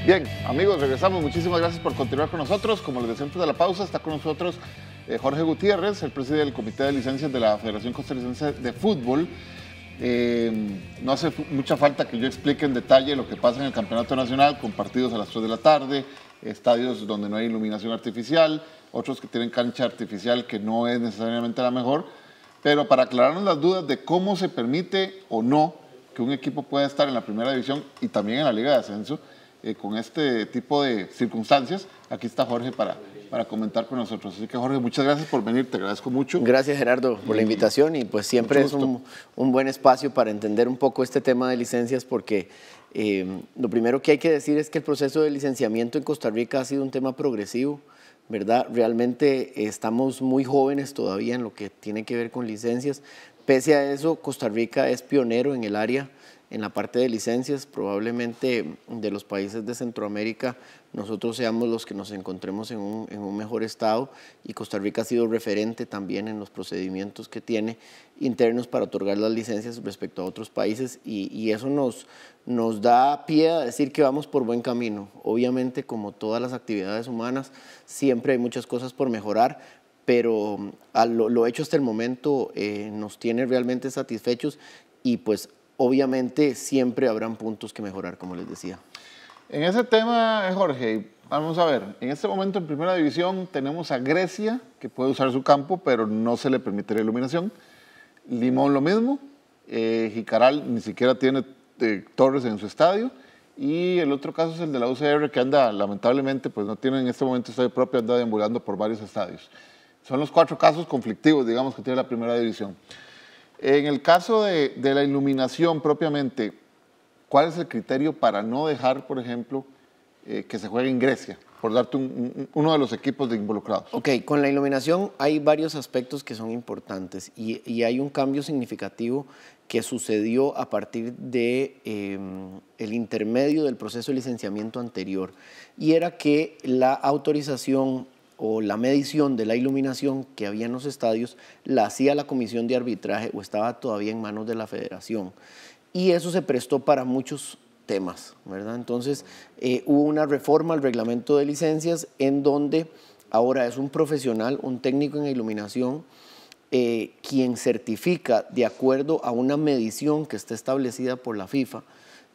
Bien, amigos, regresamos. Muchísimas gracias por continuar con nosotros. Como les decía antes de la pausa, está con nosotros Jorge Gutiérrez, el presidente del Comité de Licencias de la Federación Costarricense de Fútbol. No hace mucha falta que yo explique en detalle lo que pasa en el Campeonato Nacional, con partidos a las 3 de la tarde, estadios donde no hay iluminación artificial, otros que tienen cancha artificial que no es necesariamente la mejor, pero para aclararnos las dudas de cómo se permite o no que un equipo pueda estar en la primera división y también en la Liga de Ascenso, con este tipo de circunstancias, aquí está Jorge para comentar con nosotros. Así que Jorge, muchas gracias por venir, te agradezco mucho. Gracias Gerardo por la invitación y pues siempre es un buen espacio para entender un poco este tema de licencias porque lo primero que hay que decir es que el proceso de licenciamiento en Costa Rica ha sido un tema progresivo, ¿verdad? Realmente estamos muy jóvenes todavía en lo que tiene que ver con licencias. Pese a eso, Costa Rica es pionero en el área, en la parte de licencias. Probablemente de los países de Centroamérica nosotros seamos los que nos encontremos en un mejor estado, y Costa Rica ha sido referente también en los procedimientos que tiene internos para otorgar las licencias respecto a otros países, y eso nos da pie a decir que vamos por buen camino. Obviamente, como todas las actividades humanas, siempre hay muchas cosas por mejorar, pero lo hecho hasta el momento nos tiene realmente satisfechos, y pues obviamente siempre habrán puntos que mejorar, como les decía. En ese tema, Jorge, vamos a ver, en este momento en Primera División tenemos a Grecia, que puede usar su campo, pero no se le permite la iluminación. Limón lo mismo, Jicaral ni siquiera tiene torres en su estadio, y el otro caso es el de la UCR, que anda, lamentablemente, pues no tiene en este momento estadio propio, anda deambulando por varios estadios. Son los 4 casos conflictivos, digamos, que tiene la Primera División. En el caso de la iluminación propiamente, ¿cuál es el criterio para no dejar, por ejemplo, que se juegue en Grecia, por darte uno de los equipos involucrados? Ok, con la iluminación hay varios aspectos que son importantes, y hay un cambio significativo que sucedió a partir de el intermedio del proceso de licenciamiento anterior, y era que la autorización o la medición de la iluminación que había en los estadios la hacía la comisión de arbitraje, o estaba todavía en manos de la federación, y eso se prestó para muchos temas, ¿verdad? Entonces hubo una reforma al reglamento de licencias en donde ahora es un profesional, un técnico en iluminación, quien certifica de acuerdo a una medición que está establecida por la FIFA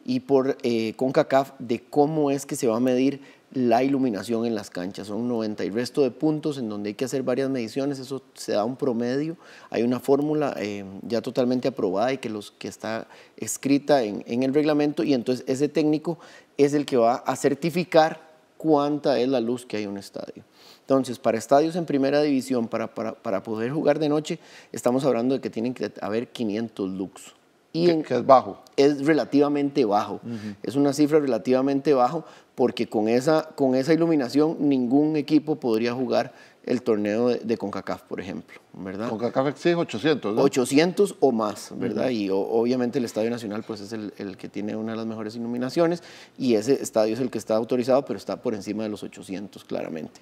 y por CONCACAF de cómo es que se va a medir la iluminación en las canchas. Son 90 y resto de puntos en donde hay que hacer varias mediciones, eso se da un promedio, hay una fórmula ya totalmente aprobada y que está escrita en el reglamento, y entonces ese técnico es el que va a certificar cuánta es la luz que hay en un estadio. Entonces, para estadios en Primera División, para poder jugar de noche, estamos hablando de que tienen que haber 500 lux. Que es bajo. Es relativamente bajo, es una cifra relativamente bajo, porque con esa iluminación ningún equipo podría jugar el torneo de CONCACAF, por ejemplo, ¿verdad? CONCACAF exige 800, ¿no? 800 o más, ¿verdad? Y obviamente el Estadio Nacional pues es el que tiene una de las mejores iluminaciones, y ese estadio es el que está autorizado, pero está por encima de los 800 claramente.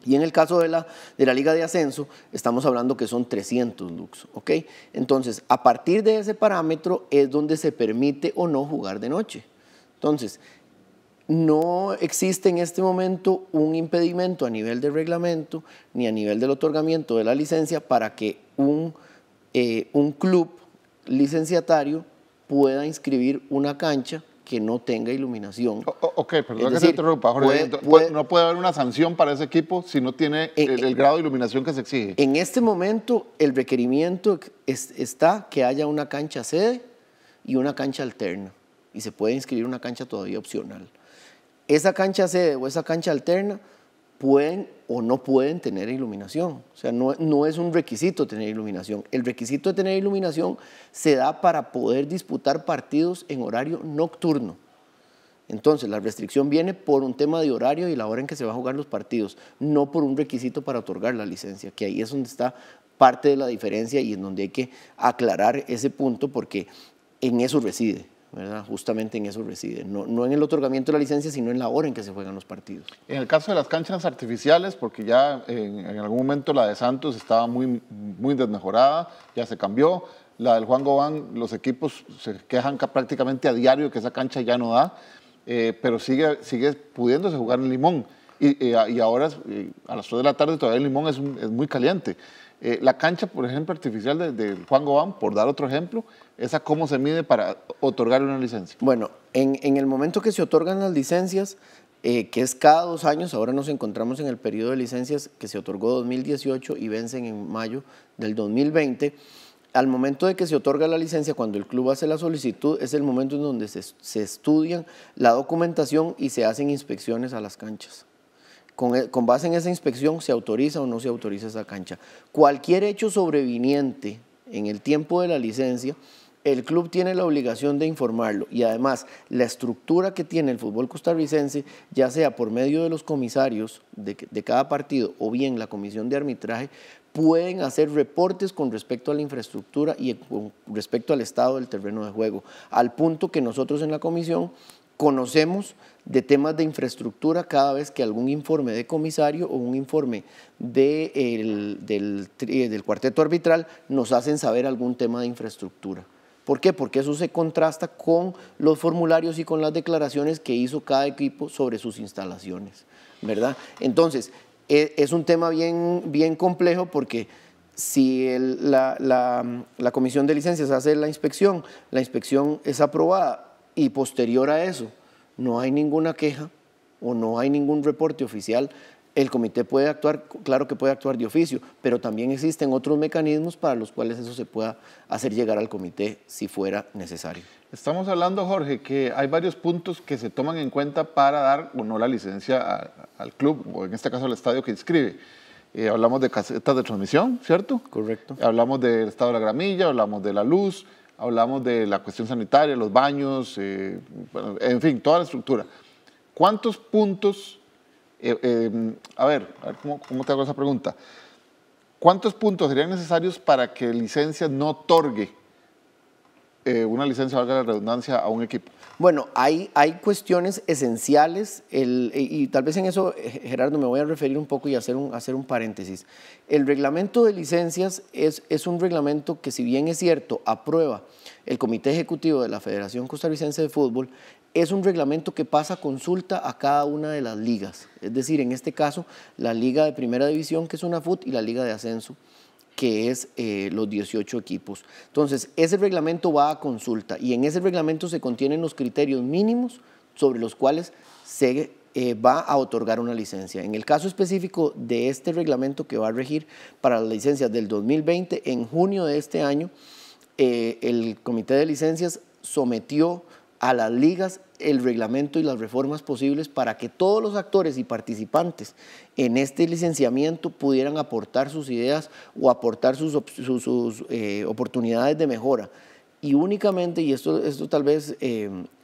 Y en el caso de la Liga de Ascenso, estamos hablando que son 300 lux, ¿ok? Entonces, a partir de ese parámetro es donde se permite o no jugar de noche. Entonces, no existe en este momento un impedimento a nivel de reglamento ni a nivel del otorgamiento de la licencia para que un club licenciatario pueda inscribir una cancha que no tenga iluminación. Ok, perdón que te interrumpa, Jorge. No puede haber una sanción para ese equipo si no tiene el grado de iluminación que se exige. En este momento el requerimiento está que haya una cancha sede y una cancha alterna, y se puede inscribir una cancha todavía opcional. Esa cancha sede o esa cancha alterna pueden o no pueden tener iluminación, o sea, no es un requisito tener iluminación. El requisito de tener iluminación se da para poder disputar partidos en horario nocturno. Entonces, la restricción viene por un tema de horario y la hora en que se va a jugar los partidos, no por un requisito para otorgar la licencia, que ahí es donde está parte de la diferencia y en donde hay que aclarar ese punto, porque en eso reside, ¿verdad? Justamente en eso reside, no en el otorgamiento de la licencia, sino en la hora en que se juegan los partidos. En el caso de las canchas artificiales, porque ya en algún momento la de Santos estaba muy desmejorada, ya se cambió. La del Juan Gobán, los equipos se quejan prácticamente a diario que esa cancha ya no da. pero sigue pudiéndose jugar en Limón. Y ahora a las 3 de la tarde todavía el Limón es muy caliente. La cancha, por ejemplo, artificial de Juan Gobán, por dar otro ejemplo, ¿esa cómo se mide para otorgar una licencia? Bueno, en el momento que se otorgan las licencias, que es cada 2 años, ahora nos encontramos en el periodo de licencias que se otorgó 2018 y vencen en mayo del 2020, al momento de que se otorga la licencia, cuando el club hace la solicitud, es el momento en donde se estudian la documentación y se hacen inspecciones a las canchas. Con base en esa inspección se autoriza o no se autoriza esa cancha. Cualquier hecho sobreviniente en el tiempo de la licencia, el club tiene la obligación de informarlo y además la estructura que tiene el fútbol costarricense, ya sea por medio de los comisarios de cada partido o bien la comisión de arbitraje, pueden hacer reportes con respecto a la infraestructura y con respecto al estado del terreno de juego, al punto que nosotros en la comisión conocemos de temas de infraestructura cada vez que algún informe de comisario o un informe del cuarteto arbitral nos hacen saber algún tema de infraestructura. ¿Por qué? Porque eso se contrasta con los formularios y con las declaraciones que hizo cada equipo sobre sus instalaciones, ¿verdad? Entonces, es un tema bien complejo porque si la comisión de licencias hace la inspección es aprobada y posterior a eso no hay ninguna queja o no hay ningún reporte oficial, el comité puede actuar, claro que puede actuar de oficio, pero también existen otros mecanismos para los cuales eso se pueda hacer llegar al comité si fuera necesario. Estamos hablando, Jorge, que hay varios puntos que se toman en cuenta para dar o no la licencia al club, o en este caso al estadio que inscribe. Hablamos de casetas de transmisión, ¿cierto? Correcto. Hablamos del estado de la gramilla, hablamos de la luz, hablamos de la cuestión sanitaria, los baños, bueno, en fin, toda la estructura. ¿Cuántos puntos, a ver cómo te hago esa pregunta? ¿Cuántos puntos serían necesarios para que licencia no otorgue una licencia, valga la redundancia, a un equipo? Bueno, hay cuestiones esenciales y tal vez en eso, Gerardo, me voy a referir un poco y hacer un paréntesis. El reglamento de licencias es un reglamento que, si bien es cierto, aprueba el Comité Ejecutivo de la Federación Costarricense de Fútbol, es un reglamento que pasa consulta a cada una de las ligas. Es decir, en este caso, la Liga de Primera División, que es UNAFUT, y la Liga de Ascenso, que es los 18 equipos. Entonces, ese reglamento va a consulta y en ese reglamento se contienen los criterios mínimos sobre los cuales se va a otorgar una licencia. En el caso específico de este reglamento que va a regir para las licencias del 2020, en junio de este año, el Comité de Licencias sometió a las ligas el reglamento y las reformas posibles para que todos los actores y participantes en este licenciamiento pudieran aportar sus ideas o aportar sus oportunidades de mejora. Y únicamente, y esto tal vez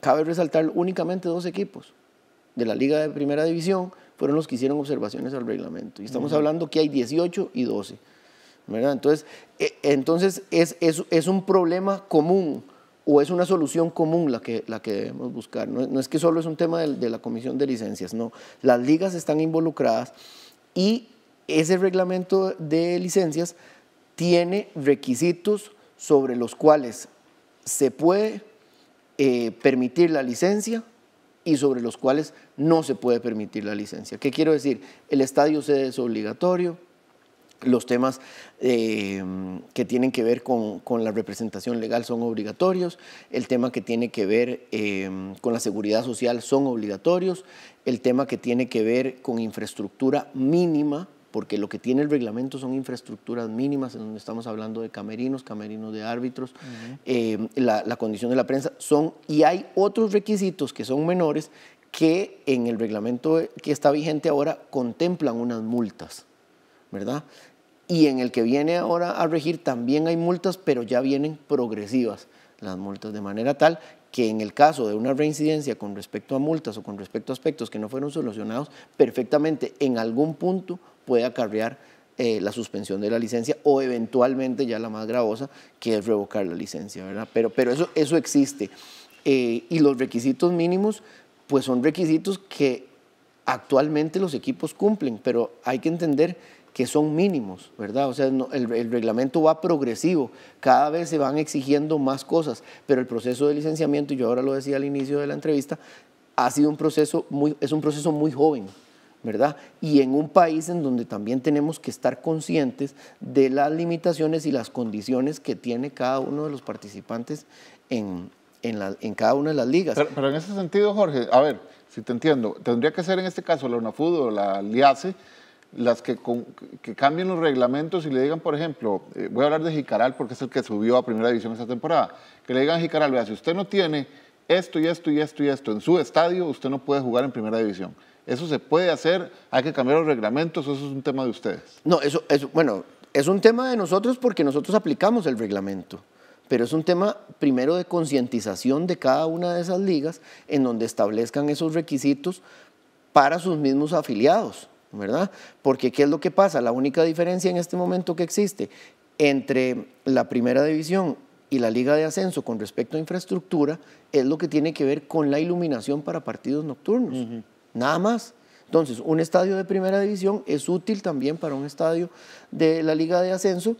cabe resaltar, únicamente 2 equipos de la Liga de Primera División fueron los que hicieron observaciones al reglamento. Y estamos hablando que hay 18 y 12, ¿verdad? Entonces es un problema común, o es una solución común la que debemos buscar. No es que solo es un tema de la comisión de licencias, no. Las ligas están involucradas y ese reglamento de licencias tiene requisitos sobre los cuales se puede permitir la licencia y sobre los cuales no se puede permitir la licencia. ¿Qué quiero decir? El estadio sede es obligatorio. Los temas que tienen que ver con la representación legal son obligatorios, el tema que tiene que ver con la seguridad social son obligatorios, el tema que tiene que ver con infraestructura mínima, porque lo que tiene el reglamento son infraestructuras mínimas, en donde estamos hablando de camerinos de árbitros, la condición de la prensa, y hay otros requisitos que son menores que en el reglamento que está vigente ahora contemplan unas multas, ¿verdad? Y en el que viene ahora a regir también hay multas, pero ya vienen progresivas las multas, de manera tal que en el caso de una reincidencia con respecto a multas o con respecto a aspectos que no fueron solucionados, perfectamente en algún punto puede acarrear la suspensión de la licencia o eventualmente ya la más gravosa, que es revocar la licencia, ¿verdad? Pero eso existe. Y los requisitos mínimos, pues son requisitos que actualmente los equipos cumplen, pero hay que entender que son mínimos, ¿verdad? O sea, el reglamento va progresivo, cada vez se van exigiendo más cosas, pero el proceso de licenciamiento, y yo ahora lo decía al inicio de la entrevista, ha sido es un proceso muy joven, ¿verdad? Y en un país en donde también tenemos que estar conscientes de las limitaciones y las condiciones que tiene cada uno de los participantes en cada una de las ligas. Pero en ese sentido, Jorge, a ver, si te entiendo, tendría que ser en este caso la UNAFUD o la LIACE las que cambien los reglamentos y le digan, por ejemplo, voy a hablar de Jicaral porque es el que subió a primera división esta temporada, que le digan a Jicaral, vea, si usted no tiene esto y esto y esto y esto en su estadio, usted no puede jugar en primera división. ¿Eso se puede hacer? ¿Hay que cambiar los reglamentos o eso es un tema de ustedes? No, bueno, es un tema de nosotros porque nosotros aplicamos el reglamento, pero es un tema primero de concientización de cada una de esas ligas en donde establezcan esos requisitos para sus mismos afiliados, ¿verdad? Porque ¿qué es lo que pasa? La única diferencia en este momento que existe entre la primera división y la liga de ascenso con respecto a infraestructura es lo que tiene que ver con la iluminación para partidos nocturnos. Nada más. Entonces, un estadio de primera división es útil también para un estadio de la liga de ascenso.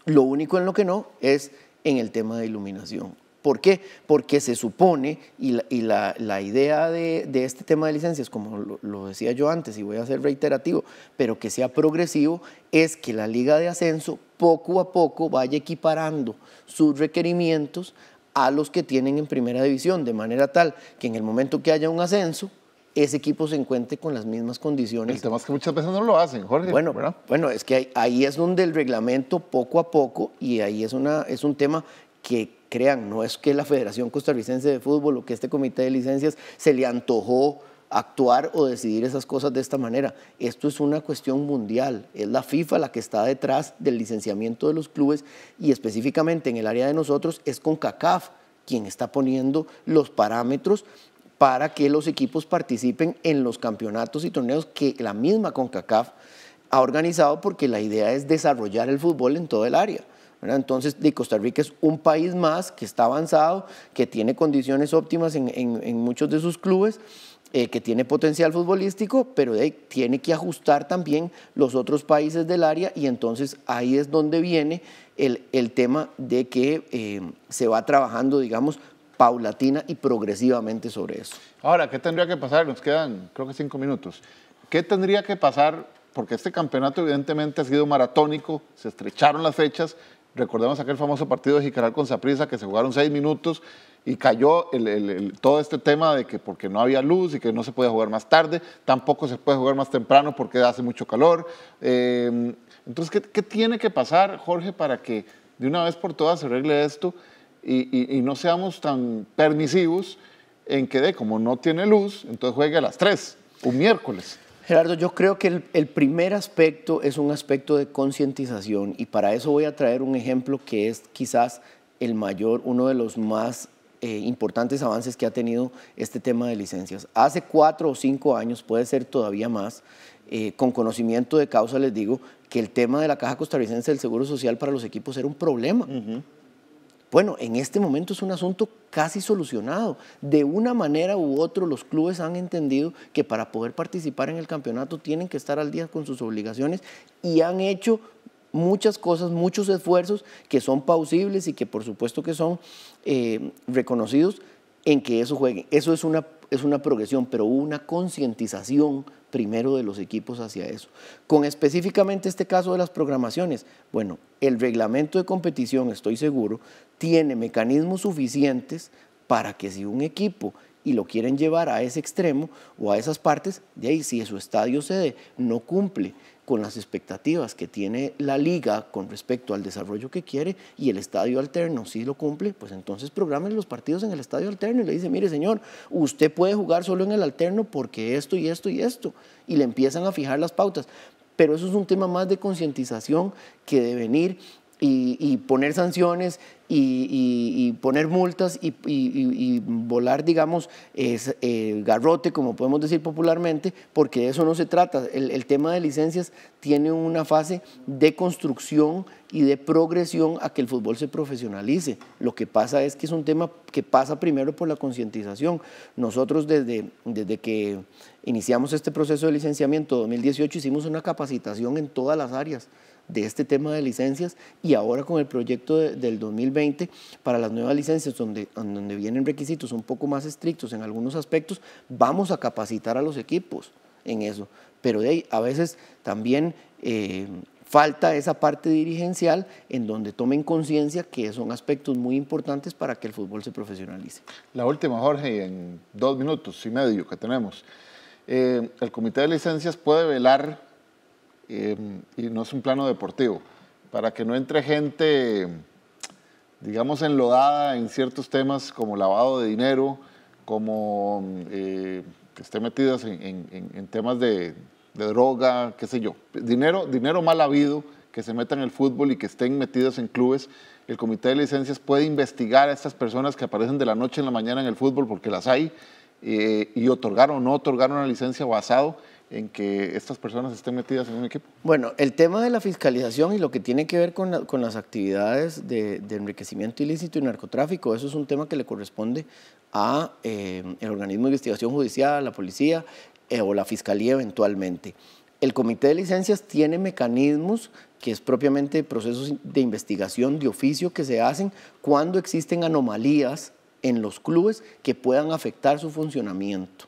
Lo único en lo que no es en el tema de iluminación. ¿Por qué? Porque se supone, y la idea de este tema de licencias, como lo decía yo antes, y voy a ser reiterativo, pero que sea progresivo, es que la liga de ascenso poco a poco vaya equiparando sus requerimientos a los que tienen en primera división, de manera tal que en el momento que haya un ascenso, ese equipo se encuentre con las mismas condiciones. El tema es que muchas veces no lo hacen, Jorge. Bueno, es que ahí es donde el reglamento poco a poco, y ahí es un tema que crean, no es que la Federación Costarricense de Fútbol o que este comité de licencias se le antojó actuar o decidir esas cosas de esta manera. Esto es una cuestión mundial, es la FIFA la que está detrás del licenciamiento de los clubes y específicamente en el área de nosotros es CONCACAF quien está poniendo los parámetros para que los equipos participen en los campeonatos y torneos que la misma CONCACAF ha organizado porque la idea es desarrollar el fútbol en todo el área. Entonces, Costa Rica es un país más que está avanzado, que tiene condiciones óptimas en muchos de sus clubes, que tiene potencial futbolístico, pero tiene que ajustar también los otros países del área y entonces ahí es donde viene el tema de que se va trabajando, digamos, paulatina y progresivamente sobre eso. Ahora, ¿qué tendría que pasar? Nos quedan, creo que 5 minutos. ¿Qué tendría que pasar? Porque este campeonato evidentemente ha sido maratónico, se estrecharon las fechas. Recordemos aquel famoso partido de Jicaral con Saprissa que se jugaron 6 minutos y cayó todo este tema de que porque no había luz y que no se podía jugar más tarde, tampoco se puede jugar más temprano porque hace mucho calor. Entonces, ¿qué tiene que pasar, Jorge, para que de una vez por todas se arregle esto y no seamos tan permisivos en que como no tiene luz, entonces juegue a las 3, un miércoles? Gerardo, yo creo que el primer aspecto es un aspecto de concientización y para eso voy a traer un ejemplo que es quizás uno de los más importantes avances que ha tenido este tema de licencias. Hace 4 o 5 años, puede ser todavía más, con conocimiento de causa les digo que el tema de la Caja Costarricense del Seguro Social para los equipos era un problema. Bueno, en este momento es un asunto casi solucionado. De una manera u otra, los clubes han entendido que para poder participar en el campeonato tienen que estar al día con sus obligaciones y han hecho muchas cosas, muchos esfuerzos que son plausibles y que por supuesto que son reconocidos en que eso juegue. Eso es una progresión, pero hubo una concientización primero de los equipos hacia eso. Con específicamente este caso de las programaciones, bueno, el reglamento de competición, estoy seguro, tiene mecanismos suficientes para que si un equipo y lo quieren llevar a ese extremo o a esas partes, de ahí si su estadio sede no cumple con las expectativas que tiene la liga con respecto al desarrollo que quiere y el estadio alterno sí lo cumple, pues entonces programen los partidos en el estadio alterno y le dice, mire señor, usted puede jugar solo en el alterno porque esto y esto y esto, y le empiezan a fijar las pautas. Pero eso es un tema más de concientización que de venir y poner sanciones y poner multas y volar, digamos, garrote, como podemos decir popularmente, porque de eso no se trata. El tema de licencias tiene una fase de construcción y de progresión a que el fútbol se profesionalice. Lo que pasa es que es un tema que pasa primero por la concientización. Nosotros desde que iniciamos este proceso de licenciamiento 2018 hicimos una capacitación en todas las áreas de este tema de licencias, y ahora con el proyecto del 2020 para las nuevas licencias, donde vienen requisitos un poco más estrictos en algunos aspectos, vamos a capacitar a los equipos en eso. Pero de ahí, a veces también falta esa parte dirigencial en donde tomen conciencia que son aspectos muy importantes para que el fútbol se profesionalice. La última, Jorge, en 2 minutos y medio que tenemos. El Comité de Licencias puede velar, y no es un plano deportivo, para que no entre gente, digamos, enlodada en ciertos temas como lavado de dinero, como que esté metidas en temas de droga, qué sé yo, dinero mal habido, que se meta en el fútbol y que estén metidos en clubes. El Comité de Licencias puede investigar a estas personas que aparecen de la noche en la mañana en el fútbol, porque las hay, y otorgar o no otorgar una licencia basado en que estas personas estén metidas en un equipo. Bueno, el tema de la fiscalización y lo que tiene que ver con las actividades de enriquecimiento ilícito y narcotráfico, eso es un tema que le corresponde a el organismo de investigación judicial, la policía o la fiscalía eventualmente. El Comité de Licencias tiene mecanismos que es propiamente procesos de investigación de oficio que se hacen cuando existen anomalías en los clubes que puedan afectar su funcionamiento,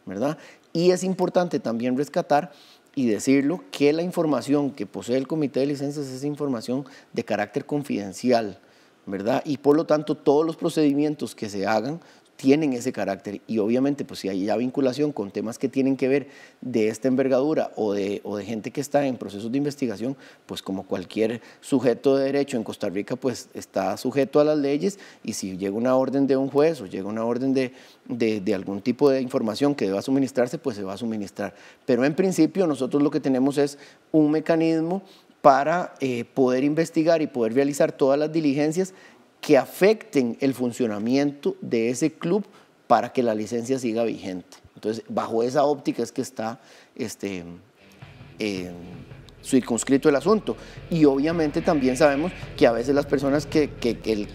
¿verdad? Y es importante también rescatar y decirlo que la información que posee el Comité de Licencias es información de carácter confidencial, ¿verdad? Y por lo tanto todos los procedimientos que se hagan tienen ese carácter, y obviamente pues si hay ya vinculación con temas que tienen que ver de esta envergadura o de gente que está en procesos de investigación, pues como cualquier sujeto de derecho en Costa Rica pues está sujeto a las leyes, y si llega una orden de un juez o llega una orden de algún tipo de información que deba suministrarse, pues se va a suministrar. Pero en principio nosotros lo que tenemos es un mecanismo para poder investigar y poder realizar todas las diligencias que afecten el funcionamiento de ese club para que la licencia siga vigente. Entonces, bajo esa óptica es que está circunscrito el asunto. Y obviamente también sabemos que a veces las personas que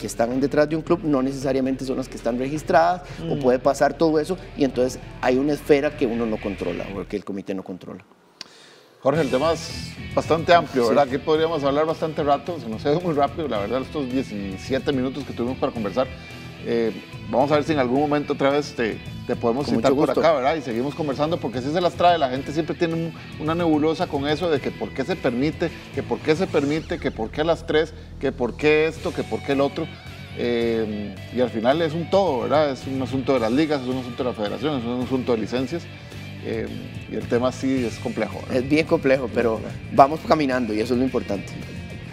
están detrás de un club no necesariamente son las que están registradas, o puede pasar todo eso, y entonces hay una esfera que uno no controla o que el comité no controla. Jorge, el tema es bastante amplio, ¿verdad? Aquí podríamos hablar bastante rato, se nos ha ido muy rápido, la verdad, estos 17 minutos que tuvimos para conversar. Vamos a ver si en algún momento otra vez te podemos citar por acá, ¿verdad? Y seguimos conversando, porque si se las trae, la gente siempre tiene una nebulosa con eso de que por qué se permite, que por qué se permite, que por qué a las 3, que por qué esto, que por qué el otro. Y al final es un todo, ¿verdad? Es un asunto de las ligas, es un asunto de la federación, es un asunto de licencias. Y el tema sí es complejo, ¿no? Es bien complejo, pero vamos caminando y eso es lo importante.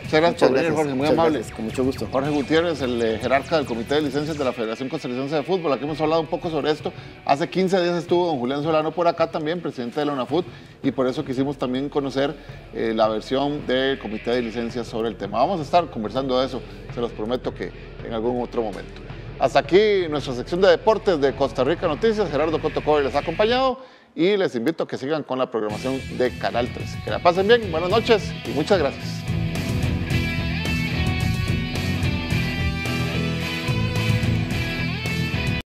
Muchas gracias por venir, Jorge, muy amable. Gracias, con mucho gusto. Jorge Gutiérrez, el jerarca del Comité de Licencias de la Federación Costarricense de Fútbol. Aquí hemos hablado un poco sobre esto. Hace 15 días estuvo don Julián Solano por acá también, presidente de la UNAFUT, y por eso quisimos también conocer la versión del Comité de Licencias sobre el tema. Vamos a estar conversando de eso, se los prometo que en algún otro momento. Hasta aquí nuestra sección de deportes de Costa Rica Noticias. Gerardo Coto les ha acompañado y les invito a que sigan con la programación de Canal 13. Que la pasen bien, buenas noches y muchas gracias.